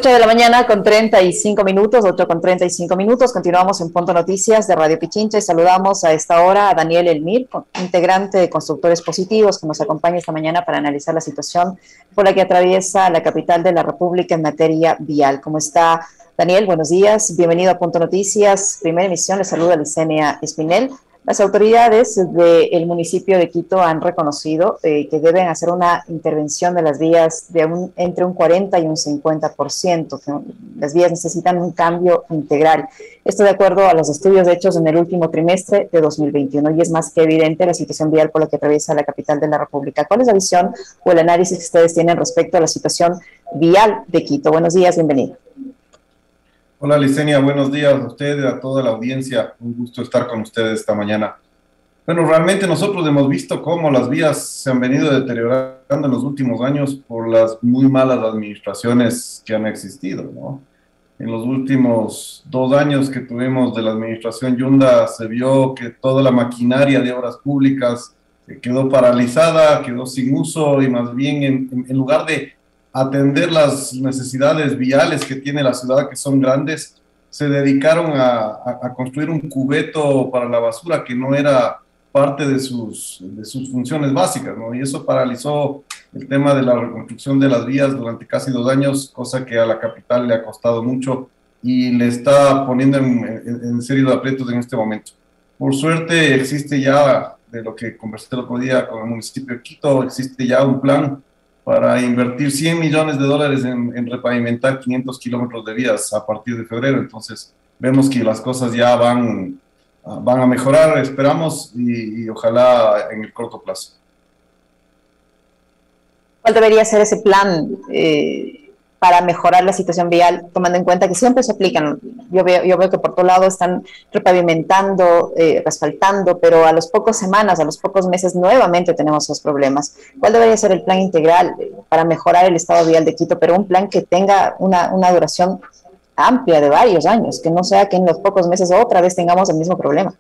8 de la mañana con 35 minutos, 8 con 35 minutos. Continuamos en Punto Noticias de Radio Pichincha y saludamos a esta hora a Daniel Elmir, integrante de Constructores Positivos, que nos acompaña esta mañana para analizar la situación por la que atraviesa la capital de la República en materia vial. ¿Cómo está, Daniel? Buenos días. Bienvenido a Punto Noticias. Primera emisión, le saluda Licenia Espinel. Las autoridades del municipio de Quito han reconocido que deben hacer una intervención de las vías de entre un 40 y un 50%, que las vías necesitan un cambio integral. Esto de acuerdo a los estudios hechos en el último trimestre de 2021, y es más que evidente la situación vial por la que atraviesa la capital de la República. ¿Cuál es la visión o el análisis que ustedes tienen respecto a la situación vial de Quito? Buenos días, bienvenido. Hola Licenia, buenos días a ustedes, a toda la audiencia. Un gusto estar con ustedes esta mañana. Bueno, realmente nosotros hemos visto cómo las vías se han venido deteriorando en los últimos años por las muy malas administraciones que han existido, ¿no? En los últimos 2 años que tuvimos de la administración Yunda se vio que toda la maquinaria de obras públicas quedó paralizada, quedó sin uso y más bien en lugar de atender las necesidades viales que tiene la ciudad, que son grandes, se dedicaron a construir un cubeto para la basura que no era parte de sus funciones básicas, ¿no? Y eso paralizó el tema de la reconstrucción de las vías durante casi 2 años, cosa que a la capital le ha costado mucho y le está poniendo en serio de aprietos en este momento. Por suerte existe ya, de lo que conversé el otro día con el municipio de Quito, existe ya un plan para invertir $100 millones en repavimentar 500 kilómetros de vías a partir de febrero. Entonces, vemos que las cosas ya van a mejorar, esperamos, y ojalá en el corto plazo. ¿Cuál debería ser ese plan para mejorar la situación vial, tomando en cuenta que siempre se aplican? Yo veo que por todo lado están repavimentando, asfaltando, pero a las pocas semanas, a los pocos meses, nuevamente tenemos esos problemas. ¿Cuál debería ser el plan integral para mejorar el estado vial de Quito, pero un plan que tenga una duración amplia de varios años, que no sea que en los pocos meses otra vez tengamos el mismo problema?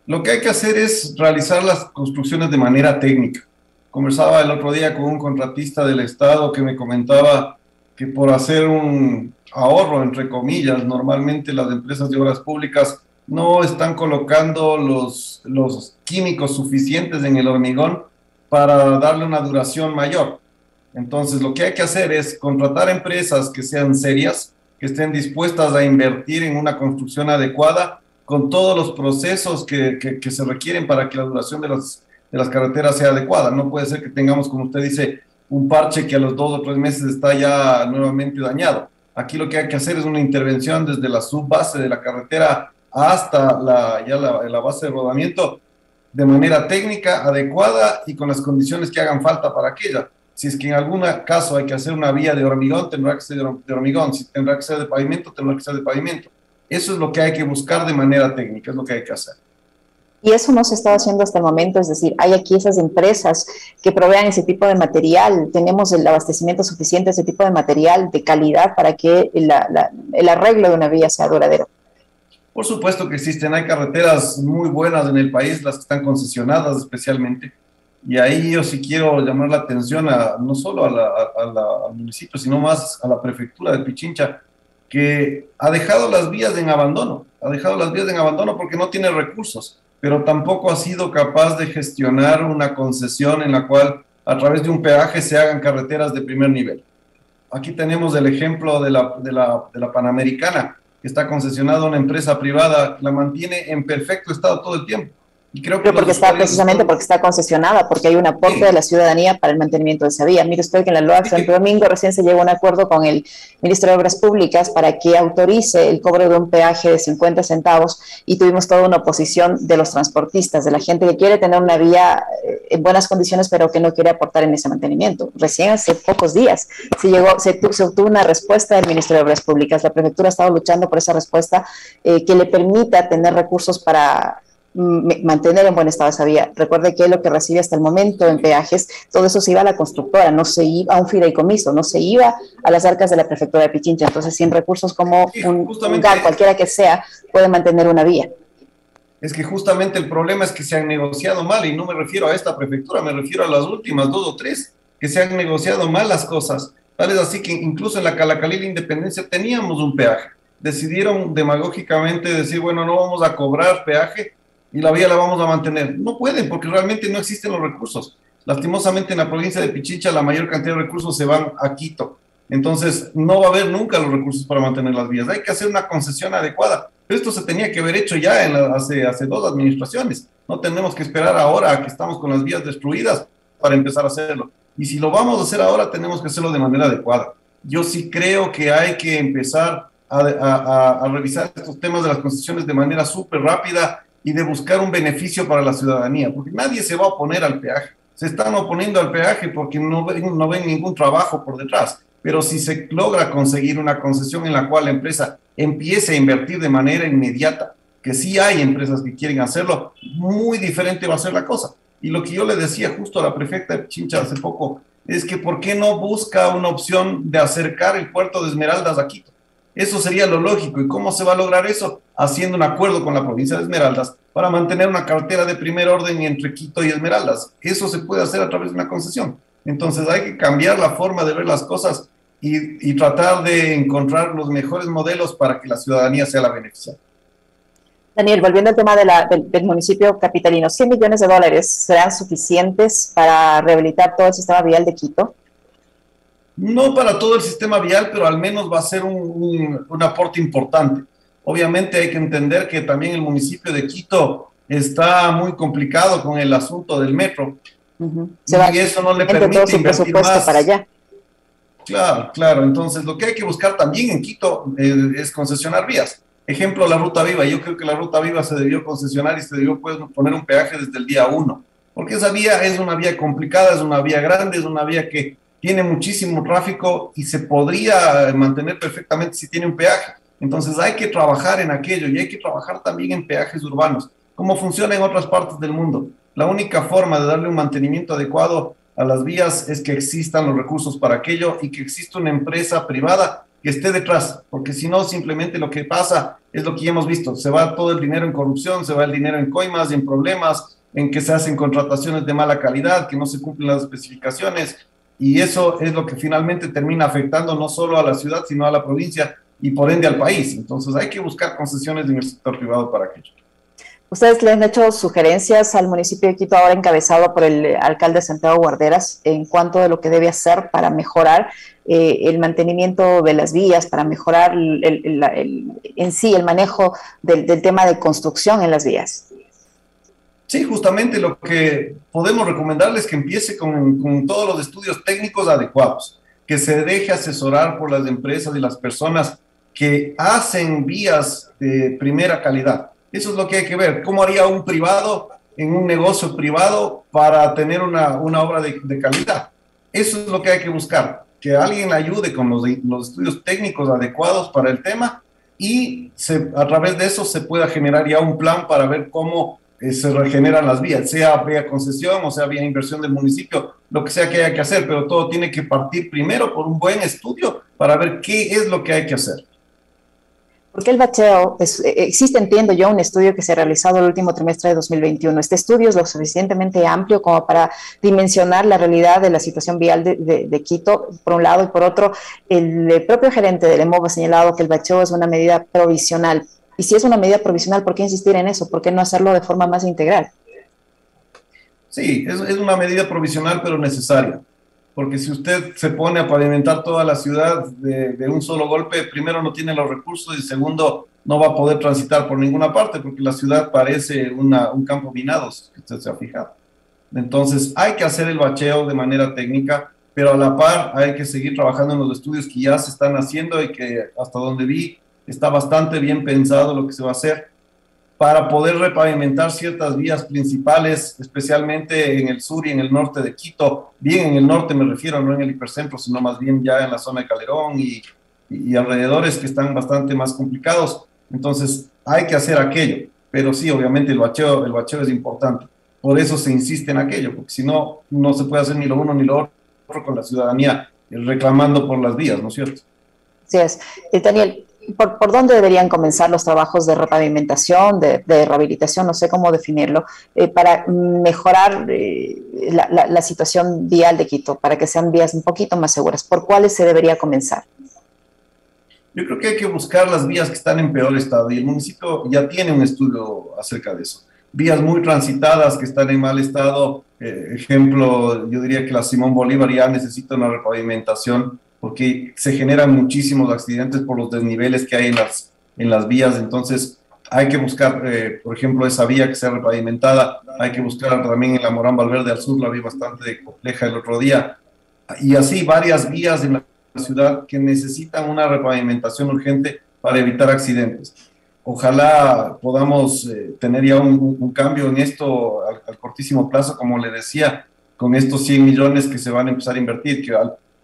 Lo que hay que hacer es realizar las construcciones de manera técnica. Conversaba el otro día con un contratista del Estado que me comentaba que por hacer un ahorro, entre comillas, normalmente las empresas de obras públicas no están colocando los químicos suficientes en el hormigón para darle una duración mayor. Entonces, lo que hay que hacer es contratar empresas que sean serias, que estén dispuestas a invertir en una construcción adecuada, con todos los procesos que se requieren para que la duración de las carreteras sea adecuada. No puede ser que tengamos, como usted dice, un parche que a los 2 o 3 meses está ya nuevamente dañado. Aquí lo que hay que hacer es una intervención desde la subbase de la carretera hasta la base de rodamiento de manera técnica, adecuada y con las condiciones que hagan falta para aquella. Si es que en algún caso hay que hacer una vía de hormigón, tendrá que ser de hormigón. Si tendrá que ser de pavimento, tendrá que ser de pavimento. Eso es lo que hay que buscar de manera técnica, es lo que hay que hacer. Y eso no se está haciendo hasta el momento, es decir, hay aquí esas empresas que provean ese tipo de material, tenemos el abastecimiento suficiente de ese tipo de material de calidad para que el arreglo de una vía sea duradero. Por supuesto que existen, hay carreteras muy buenas en el país, las que están concesionadas especialmente, y ahí yo sí quiero llamar la atención no solo al municipio, sino más a la prefectura de Pichincha, que ha dejado las vías en abandono, porque no tiene recursos, pero tampoco ha sido capaz de gestionar una concesión en la cual a través de un peaje se hagan carreteras de primer nivel. Aquí tenemos el ejemplo de la Panamericana, que está concesionada a una empresa privada, la mantiene en perfecto estado todo el tiempo. Y creo que precisamente porque está concesionada, porque hay un aporte de la ciudadanía para el mantenimiento de esa vía. Mire usted que en la LOA Santo Domingo recién se llegó a un acuerdo con el Ministro de Obras Públicas para que autorice el cobro de un peaje de 50 centavos y tuvimos toda una oposición de los transportistas, de la gente que quiere tener una vía en buenas condiciones pero que no quiere aportar en ese mantenimiento. Recién hace pocos días se obtuvo una respuesta del Ministro de Obras Públicas. La prefectura ha estado luchando por esa respuesta que le permita tener recursos para mantener en buen estado esa vía. Recuerde que lo que recibe hasta el momento en peajes, todo eso se iba a la constructora, no se iba a un fideicomiso, no se iba a las arcas de la prefectura de Pichincha. Entonces, sin recursos como un GAR, cualquiera que sea, puede mantener una vía. Es que justamente el problema es que se han negociado mal, y no me refiero a esta prefectura, me refiero a las últimas 2 o 3, que se han negociado mal las cosas. Tal es así que incluso en la Calacalí la Independencia teníamos un peaje. Decidieron demagógicamente decir, bueno, no vamos a cobrar peaje y la vía la vamos a mantener. No pueden porque realmente no existen los recursos. Lastimosamente en la provincia de Pichincha la mayor cantidad de recursos se van a Quito. Entonces no va a haber nunca los recursos para mantener las vías. Hay que hacer una concesión adecuada. Pero esto se tenía que haber hecho ya hace dos administraciones. No tenemos que esperar ahora a que estamos con las vías destruidas para empezar a hacerlo. Y si lo vamos a hacer ahora, tenemos que hacerlo de manera adecuada. Yo sí creo que hay que empezar a revisar estos temas de las concesiones de manera súper rápida y de buscar un beneficio para la ciudadanía, porque nadie se va a oponer al peaje. Se están oponiendo al peaje porque no ven ningún trabajo por detrás. Pero si se logra conseguir una concesión en la cual la empresa empiece a invertir de manera inmediata, que sí hay empresas que quieren hacerlo, muy diferente va a ser la cosa. Y lo que yo le decía justo a la prefecta de Pichincha hace poco es que ¿por qué no busca una opción de acercar el puerto de Esmeraldas a Quito? Eso sería lo lógico. ¿Y cómo se va a lograr eso? Haciendo un acuerdo con la provincia de Esmeraldas para mantener una carretera de primer orden entre Quito y Esmeraldas. Eso se puede hacer a través de una concesión. Entonces hay que cambiar la forma de ver las cosas y tratar de encontrar los mejores modelos para que la ciudadanía sea la beneficiada. Daniel, volviendo al tema del municipio capitalino, $100 millones serán suficientes para rehabilitar todo el sistema vial de Quito. No para todo el sistema vial, pero al menos va a ser un aporte importante. Obviamente hay que entender que también el municipio de Quito está muy complicado con el asunto del metro. Y eso no le permite todo su presupuesto más para allá. Claro, claro. Entonces, lo que hay que buscar también en Quito es concesionar vías. Ejemplo, la Ruta Viva. Yo creo que la Ruta Viva se debió concesionar y se debió poner un peaje desde el día 1, porque esa vía es una vía complicada, es una vía grande, es una vía que tiene muchísimo tráfico y se podría mantener perfectamente si tiene un peaje. Entonces hay que trabajar en aquello y hay que trabajar también en peajes urbanos, como funciona en otras partes del mundo. La única forma de darle un mantenimiento adecuado a las vías es que existan los recursos para aquello y que exista una empresa privada que esté detrás, porque si no, simplemente lo que pasa es lo que ya hemos visto, se va todo el dinero en corrupción, se va el dinero en coimas y en problemas, en que se hacen contrataciones de mala calidad, que no se cumplen las especificaciones, y eso es lo que finalmente termina afectando no solo a la ciudad, sino a la provincia y por ende al país. Entonces hay que buscar concesiones en el sector privado para aquello. ¿Ustedes le han hecho sugerencias al municipio de Quito, ahora encabezado por el alcalde Santiago Guarderas, en cuanto a lo que debe hacer para mejorar el mantenimiento de las vías, para mejorar en sí el manejo del tema de construcción en las vías? Sí, justamente lo que podemos recomendarles es que empiece con todos los estudios técnicos adecuados, que se deje asesorar por las empresas y las personas que hacen vías de primera calidad. Eso es lo que hay que ver. ¿Cómo haría un privado en un negocio privado para tener una obra de calidad? Eso es lo que hay que buscar, que alguien le ayude con los estudios técnicos adecuados para el tema y a través de eso se pueda generar ya un plan para ver cómo se regeneran las vías, sea vía concesión o sea vía inversión del municipio, lo que sea que haya que hacer, pero todo tiene que partir primero por un buen estudio para ver qué es lo que hay que hacer. Porque el bacheo, existe, entiendo yo, un estudio que se ha realizado el último trimestre de 2021. Este estudio es lo suficientemente amplio como para dimensionar la realidad de la situación vial de Quito, por un lado, y por otro, el propio gerente del EMOV ha señalado que el bacheo es una medida provisional. Y si es una medida provisional, ¿por qué insistir en eso? ¿Por qué no hacerlo de forma más integral? Sí, es una medida provisional, pero necesaria. Porque si usted se pone a pavimentar toda la ciudad de un solo golpe, primero no tiene los recursos y segundo no va a poder transitar por ninguna parte porque la ciudad parece un campo minado, si usted se ha fijado. Entonces hay que hacer el bacheo de manera técnica, pero a la par hay que seguir trabajando en los estudios que ya se están haciendo y que hasta donde vi está bastante bien pensado lo que se va a hacer para poder repavimentar ciertas vías principales, especialmente en el sur y en el norte de Quito. Bien en el norte me refiero, no en el hipercentro, sino más bien ya en la zona de Calderón y alrededores que están bastante más complicados. Entonces hay que hacer aquello, pero sí, obviamente el bacheo es importante. Por eso se insiste en aquello, porque si no, no se puede hacer ni lo uno ni lo otro con la ciudadanía reclamando por las vías, ¿no es cierto? Así es. Daniel, ¿Por dónde deberían comenzar los trabajos de repavimentación, de rehabilitación, no sé cómo definirlo, para mejorar la situación vial de Quito, para que sean vías un poquito más seguras? ¿Por cuáles se debería comenzar? Yo creo que hay que buscar las vías que están en peor estado y el municipio ya tiene un estudio acerca de eso. Vías muy transitadas que están en mal estado, ejemplo, yo diría que la Simón Bolívar ya necesita una repavimentación porque se generan muchísimos accidentes por los desniveles que hay en las vías, entonces hay que buscar, por ejemplo, esa vía que sea repavimentada, hay que buscar también en la Morán Valverde al sur, la vi bastante compleja el otro día, y así varias vías en la ciudad que necesitan una repavimentación urgente para evitar accidentes. Ojalá podamos tener ya un cambio en esto al cortísimo plazo, como le decía, con estos 100 millones que se van a empezar a invertir, que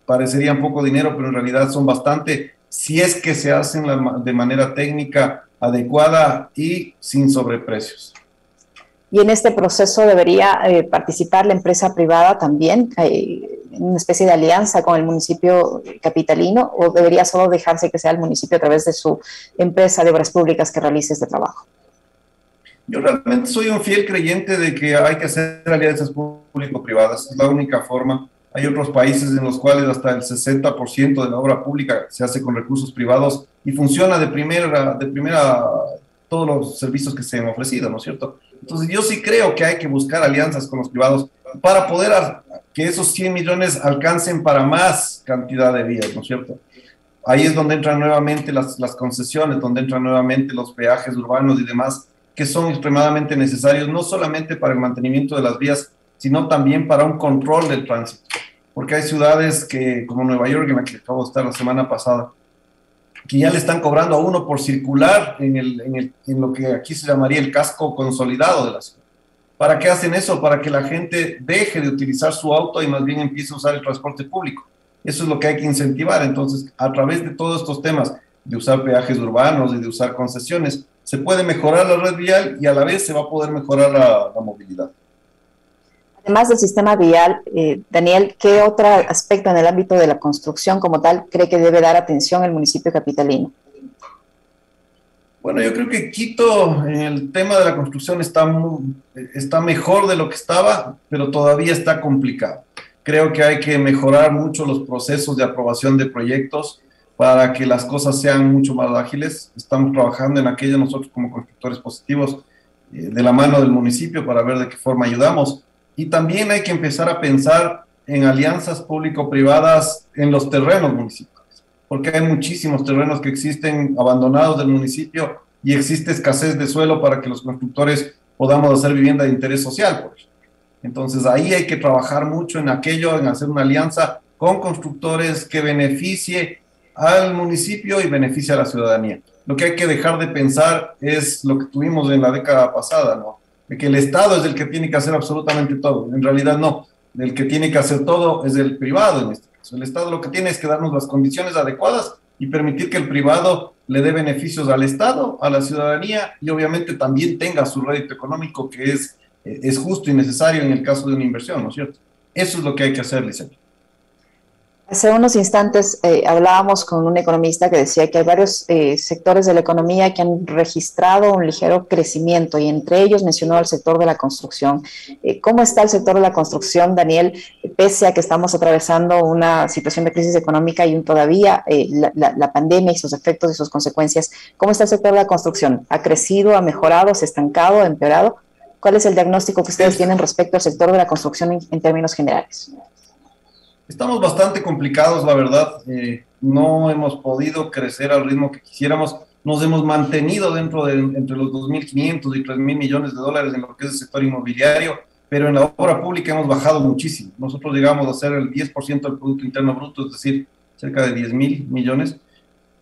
parecerían poco dinero, pero en realidad son bastante, si es que se hacen de manera técnica adecuada y sin sobreprecios. Y en este proceso debería participar la empresa privada también, en una especie de alianza con el municipio capitalino, o debería solo dejarse que sea el municipio a través de su empresa de obras públicas que realice este trabajo. Yo realmente soy un fiel creyente de que hay que hacer alianzas público-privadas, es la única forma. Hay otros países en los cuales hasta el 60% de la obra pública se hace con recursos privados y funciona de primera todos los servicios que se han ofrecido, ¿no es cierto? Entonces yo sí creo que hay que buscar alianzas con los privados para poder que esos 100 millones alcancen para más cantidad de vías, ¿no es cierto? Ahí es donde entran nuevamente las concesiones, donde entran nuevamente los peajes urbanos y demás, que son extremadamente necesarios, no solamente para el mantenimiento de las vías, sino también para un control del tránsito. Porque hay ciudades como Nueva York, en la que acabo de estar la semana pasada, que ya le están cobrando a uno por circular en lo que aquí se llamaría el casco consolidado de la ciudad. ¿Para qué hacen eso? Para que la gente deje de utilizar su auto y más bien empiece a usar el transporte público. Eso es lo que hay que incentivar. Entonces, a través de todos estos temas, de usar peajes urbanos y de usar concesiones, se puede mejorar la red vial y a la vez se va a poder mejorar la movilidad. Además del sistema vial, Daniel, ¿qué otro aspecto en el ámbito de la construcción como tal cree que debe dar atención el municipio capitalino? Bueno, yo creo que Quito en el tema de la construcción está mejor de lo que estaba, pero todavía está complicado. Creo que hay que mejorar mucho los procesos de aprobación de proyectos para que las cosas sean mucho más ágiles. Estamos trabajando en aquello nosotros como constructores positivos de la mano del municipio para ver de qué forma ayudamos. Y también hay que empezar a pensar en alianzas público-privadas en los terrenos municipales, porque hay muchísimos terrenos que existen abandonados del municipio y existe escasez de suelo para que los constructores podamos hacer vivienda de interés social, por ejemplo. Entonces ahí hay que trabajar mucho en aquello, en hacer una alianza con constructores que beneficie al municipio y beneficie a la ciudadanía. Lo que hay que dejar de pensar es lo que tuvimos en la década pasada, ¿no? De que el Estado es el que tiene que hacer absolutamente todo. En realidad no, el que tiene que hacer todo es el privado en este caso. El Estado lo que tiene es que darnos las condiciones adecuadas y permitir que el privado le dé beneficios al Estado, a la ciudadanía y obviamente también tenga su rédito económico que es justo y necesario en el caso de una inversión, ¿no es cierto? Eso es lo que hay que hacer, Liceo. Hace unos instantes hablábamos con un economista que decía que hay varios sectores de la economía que han registrado un ligero crecimiento y entre ellos mencionó el sector de la construcción. ¿Cómo está el sector de la construcción, Daniel, pese a que estamos atravesando una situación de crisis económica y todavía la pandemia y sus efectos y sus consecuencias? ¿Cómo está el sector de la construcción? ¿Ha crecido, ha mejorado, se ha estancado, ha empeorado? ¿Cuál es el diagnóstico que ustedes tienen respecto al sector de la construcción en términos generales? Estamos bastante complicados, la verdad. No hemos podido crecer al ritmo que quisiéramos. Nos hemos mantenido entre los 2.500 y 3.000 millones de dólares en lo que es el sector inmobiliario, pero en la obra pública hemos bajado muchísimo. Nosotros llegamos a ser el 10% del Producto Interno Bruto, es decir, cerca de 10.000 millones.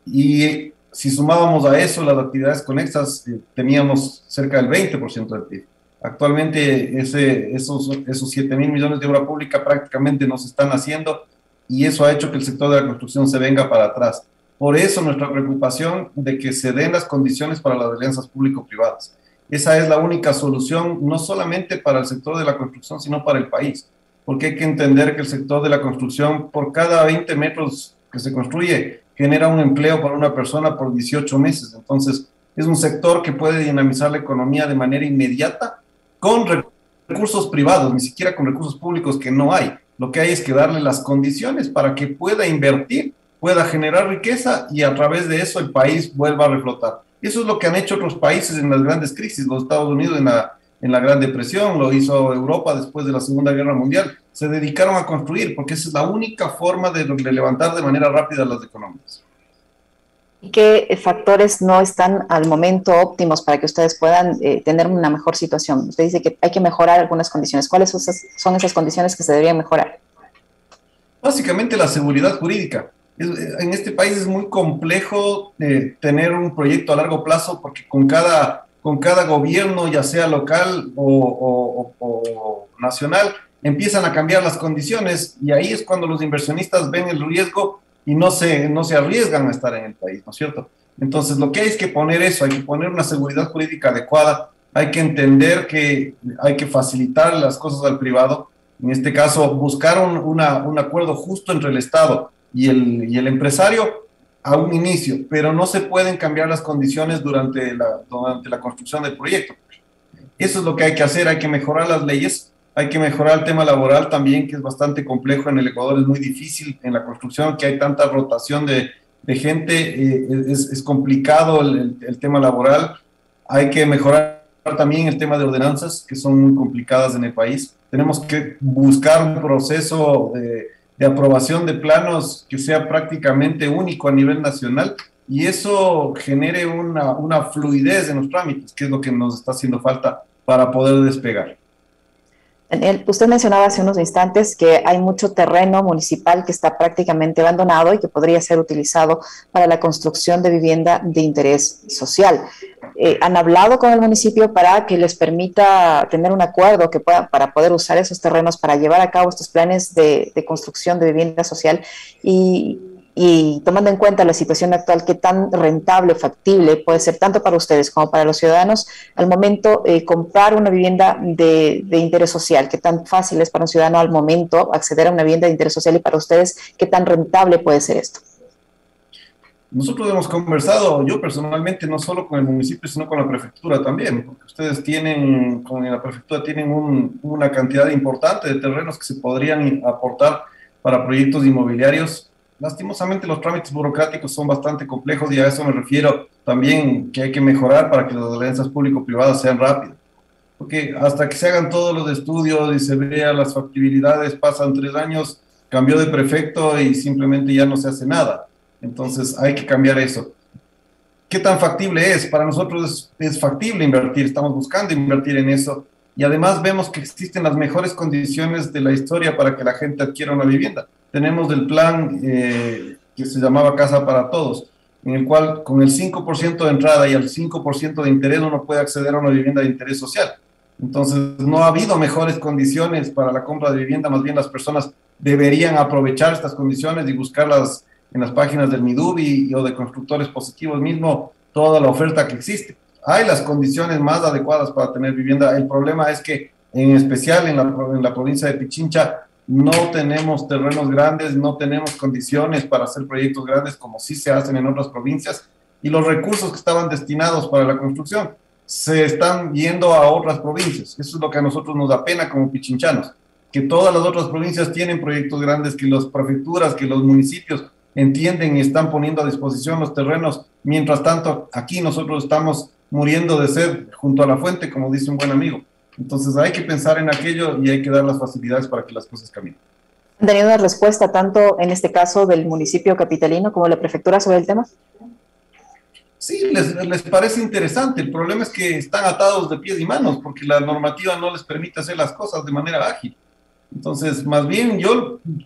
Y si sumábamos a eso las actividades conexas, teníamos cerca del 20% del PIB. Actualmente esos 7.000 millones de obra pública prácticamente no se están haciendo y eso ha hecho que el sector de la construcción se venga para atrás. Por eso nuestra preocupación de que se den las condiciones para las alianzas público-privadas. Esa es la única solución, no solamente para el sector de la construcción, sino para el país. Porque hay que entender que el sector de la construcción, por cada 20 metros que se construye, genera un empleo para una persona por 18 meses. Entonces, es un sector que puede dinamizar la economía de manera inmediata con recursos privados, ni siquiera con recursos públicos que no hay. Lo que hay es que darle las condiciones para que pueda invertir, pueda generar riqueza y a través de eso el país vuelva a reflotar. Eso es lo que han hecho otros países en las grandes crisis, los Estados Unidos en la Gran Depresión, lo hizo Europa después de la Segunda Guerra Mundial. Se dedicaron a construir porque esa es la única forma de levantar de manera rápida las economías. ¿Y qué factores no están al momento óptimos para que ustedes puedan tener una mejor situación? Usted dice que hay que mejorar algunas condiciones. ¿Cuáles son esas condiciones que se deberían mejorar? Básicamente la seguridad jurídica. En este país es muy complejo tener un proyecto a largo plazo porque con cada gobierno, ya sea local o nacional, empiezan a cambiar las condiciones y ahí es cuando los inversionistas ven el riesgo y no se arriesgan a estar en el país, ¿no es cierto? Entonces, lo que hay es que poner eso, hay que poner una seguridad jurídica adecuada, hay que entender que hay que facilitar las cosas al privado, en este caso, buscar un acuerdo justo entre el Estado y el empresario a un inicio, pero no se pueden cambiar las condiciones durante la construcción del proyecto. Eso es lo que hay que hacer, hay que mejorar las leyes, hay que mejorar el tema laboral también, que es bastante complejo en el Ecuador, es muy difícil en la construcción, que hay tanta rotación de gente, es complicado el tema laboral, hay que mejorar también el tema de ordenanzas, que son muy complicadas en el país. Tenemos que buscar un proceso de aprobación de planos que sea prácticamente único a nivel nacional y eso genere una fluidez en los trámites, que es lo que nos está haciendo falta para poder despegar. Daniel, usted mencionaba hace unos instantes que hay mucho terreno municipal que está prácticamente abandonado y que podría ser utilizado para la construcción de vivienda de interés social. ¿Han hablado con el municipio para que les permita tener un acuerdo para poder usar esos terrenos para llevar a cabo estos planes de construcción de vivienda social? Y tomando en cuenta la situación actual, qué tan rentable o factible puede ser tanto para ustedes como para los ciudadanos al momento comprar una vivienda de interés social, qué tan fácil es para un ciudadano al momento acceder a una vivienda de interés social y para ustedes qué tan rentable puede ser esto. Nosotros hemos conversado, yo personalmente, no solo con el municipio, sino con la prefectura también, porque ustedes con la prefectura tienen una cantidad importante de terrenos que se podrían aportar para proyectos inmobiliarios. Lastimosamente los trámites burocráticos son bastante complejos y a eso me refiero también que hay que mejorar para que las alianzas público-privadas sean rápidas. Porque hasta que se hagan todos los estudios y se vean las factibilidades, pasan 3 años, cambió de prefecto y simplemente ya no se hace nada. Entonces hay que cambiar eso. ¿Qué tan factible es? Para nosotros es factible invertir, estamos buscando invertir en eso y además vemos que existen las mejores condiciones de la historia para que la gente adquiera una vivienda. Tenemos el plan que se llamaba Casa para Todos, en el cual con el 5% de entrada y el 5% de interés uno puede acceder a una vivienda de interés social. Entonces, no ha habido mejores condiciones para la compra de vivienda, más bien las personas deberían aprovechar estas condiciones y buscarlas en las páginas del Midubi o de constructores positivos mismo, toda la oferta que existe. Hay las condiciones más adecuadas para tener vivienda. El problema es que, en especial en la provincia de Pichincha, no tenemos terrenos grandes, no tenemos condiciones para hacer proyectos grandes como sí se hacen en otras provincias y los recursos que estaban destinados para la construcción se están yendo a otras provincias. Eso es lo que a nosotros nos da pena como pichinchanos, que todas las otras provincias tienen proyectos grandes, que las prefecturas, que los municipios entienden y están poniendo a disposición los terrenos. Mientras tanto, aquí nosotros estamos muriendo de sed junto a la fuente, como dice un buen amigo. Entonces hay que pensar en aquello y hay que dar las facilidades para que las cosas caminen. ¿Han tenido una respuesta tanto en este caso del municipio capitalino como de la prefectura sobre el tema? Sí, les parece interesante. El problema es que están atados de pies y manos porque la normativa no les permite hacer las cosas de manera ágil. Entonces, más bien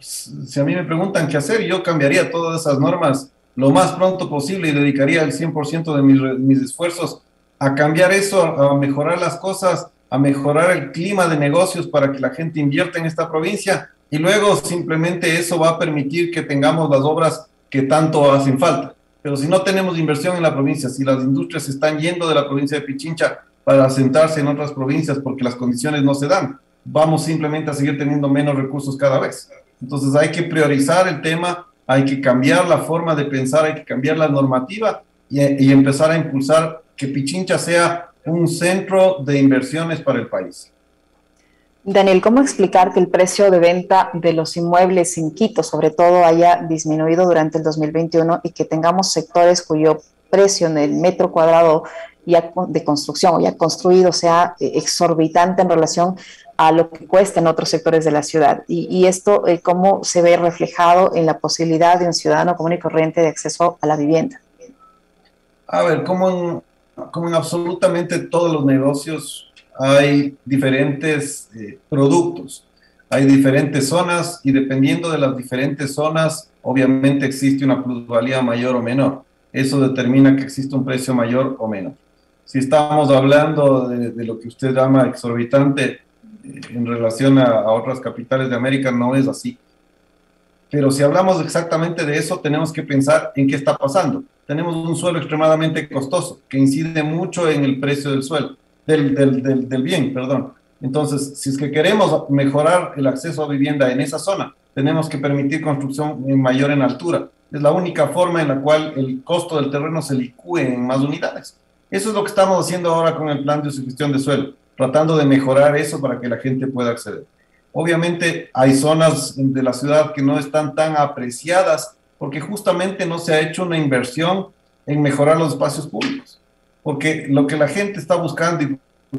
si a mí me preguntan qué hacer, yo cambiaría todas esas normas lo más pronto posible y dedicaría el 100% de mis esfuerzos a cambiar eso, a mejorar las cosas, a mejorar el clima de negocios para que la gente invierta en esta provincia y luego simplemente eso va a permitir que tengamos las obras que tanto hacen falta. Pero si no tenemos inversión en la provincia, si las industrias se están yendo de la provincia de Pichincha para asentarse en otras provincias porque las condiciones no se dan, vamos simplemente a seguir teniendo menos recursos cada vez. Entonces hay que priorizar el tema, hay que cambiar la forma de pensar, hay que cambiar la normativa y empezar a impulsar que Pichincha sea un centro de inversiones para el país. Daniel, ¿cómo explicar que el precio de venta de los inmuebles en Quito, sobre todo, haya disminuido durante el 2021 y que tengamos sectores cuyo precio en el metro cuadrado ya de construcción o ya construido sea exorbitante en relación a lo que cuesta en otros sectores de la ciudad? Y esto, ¿cómo se ve reflejado en la posibilidad de un ciudadano común y corriente de acceso a la vivienda? A ver, como en absolutamente todos los negocios, hay diferentes productos, hay diferentes zonas y dependiendo de las diferentes zonas, obviamente existe una plusvalía mayor o menor. Eso determina que existe un precio mayor o menor. Si estamos hablando de lo que usted llama exorbitante en relación a otras capitales de América, no es así. Pero si hablamos exactamente de eso, tenemos que pensar en qué está pasando. Tenemos un suelo extremadamente costoso que incide mucho en el precio del suelo, del bien, perdón. Entonces, si es que queremos mejorar el acceso a vivienda en esa zona, tenemos que permitir construcción mayor en altura. Es la única forma en la cual el costo del terreno se licúe en más unidades. Eso es lo que estamos haciendo ahora con el plan de uso y gestión de suelo, tratando de mejorar eso para que la gente pueda acceder. Obviamente hay zonas de la ciudad que no están tan apreciadas porque justamente no se ha hecho una inversión en mejorar los espacios públicos. Porque lo que la gente está buscando,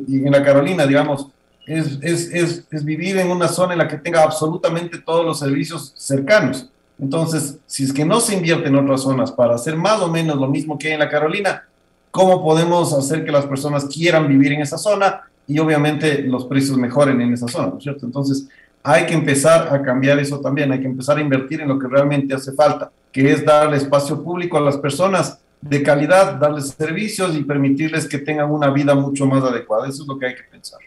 y en la Carolina, digamos, es vivir en una zona en la que tenga absolutamente todos los servicios cercanos. Entonces, si es que no se invierte en otras zonas para hacer más o menos lo mismo que hay en la Carolina, ¿cómo podemos hacer que las personas quieran vivir en esa zona? Y obviamente los precios mejoren en esa zona, ¿no es cierto? Entonces, hay que empezar a cambiar eso también, hay que empezar a invertir en lo que realmente hace falta, que es darle espacio público a las personas de calidad, darles servicios y permitirles que tengan una vida mucho más adecuada. Eso es lo que hay que pensar.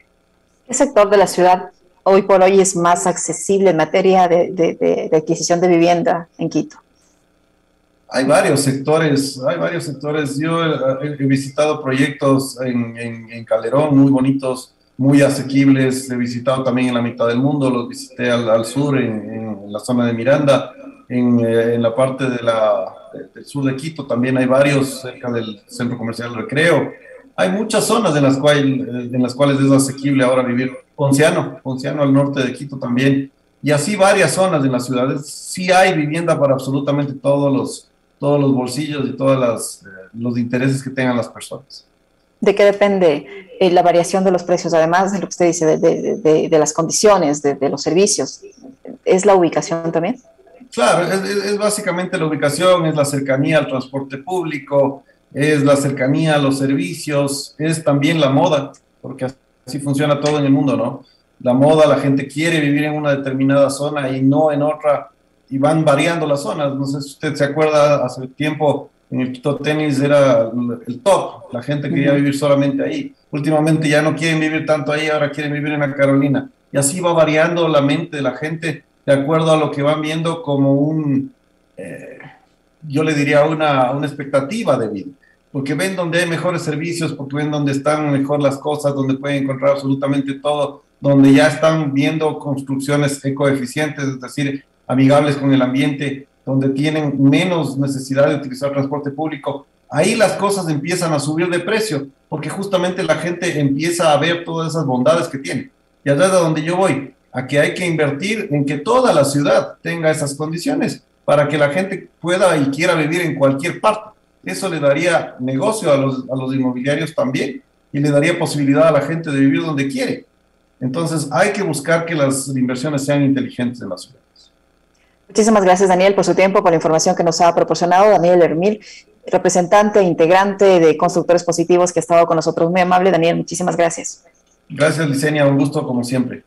¿Qué sector de la ciudad hoy por hoy es más accesible en materia de adquisición de vivienda en Quito? Hay varios sectores, hay varios sectores. Yo he visitado proyectos en Calderón muy bonitos, muy asequibles. He visitado también en la mitad del mundo, los visité al sur, en la zona de Miranda, en la parte del sur de Quito. También hay varios cerca del Centro Comercial Recreo. Hay muchas zonas en las cuales es asequible ahora vivir. Ponciano al norte de Quito también. Y así varias zonas en las ciudades. Sí hay vivienda para absolutamente todos los bolsillos y todos los intereses que tengan las personas. ¿De qué depende la variación de los precios? Además de lo que usted dice, de las condiciones, de los servicios, ¿es la ubicación también? Claro, es básicamente la ubicación, es la cercanía al transporte público, es la cercanía a los servicios, es también la moda, porque así funciona todo en el mundo, ¿no? La moda, la gente quiere vivir en una determinada zona y no en otra, y van variando las zonas. No sé si usted se acuerda, hace tiempo en el Quito Tenis era el top, la gente quería vivir solamente ahí. Últimamente ya no quieren vivir tanto ahí, ahora quieren vivir en la Carolina. Y así va variando la mente de la gente de acuerdo a lo que van viendo como yo le diría una expectativa de vida. Porque ven donde hay mejores servicios, porque ven donde están mejor las cosas, donde pueden encontrar absolutamente todo, donde ya están viendo construcciones ecoeficientes, es decir, amigables con el ambiente, donde tienen menos necesidad de utilizar transporte público. Ahí las cosas empiezan a subir de precio, porque justamente la gente empieza a ver todas esas bondades que tiene. Y allá es a donde yo voy, a que hay que invertir en que toda la ciudad tenga esas condiciones para que la gente pueda y quiera vivir en cualquier parte. Eso le daría negocio a los inmobiliarios también y le daría posibilidad a la gente de vivir donde quiere. Entonces hay que buscar que las inversiones sean inteligentes en la ciudad. Muchísimas gracias, Daniel, por su tiempo, por la información que nos ha proporcionado. Daniel Hermil, representante e integrante de Constructores Positivos, que ha estado con nosotros. Muy amable, Daniel, muchísimas gracias. Gracias, Licenia, un gusto como siempre.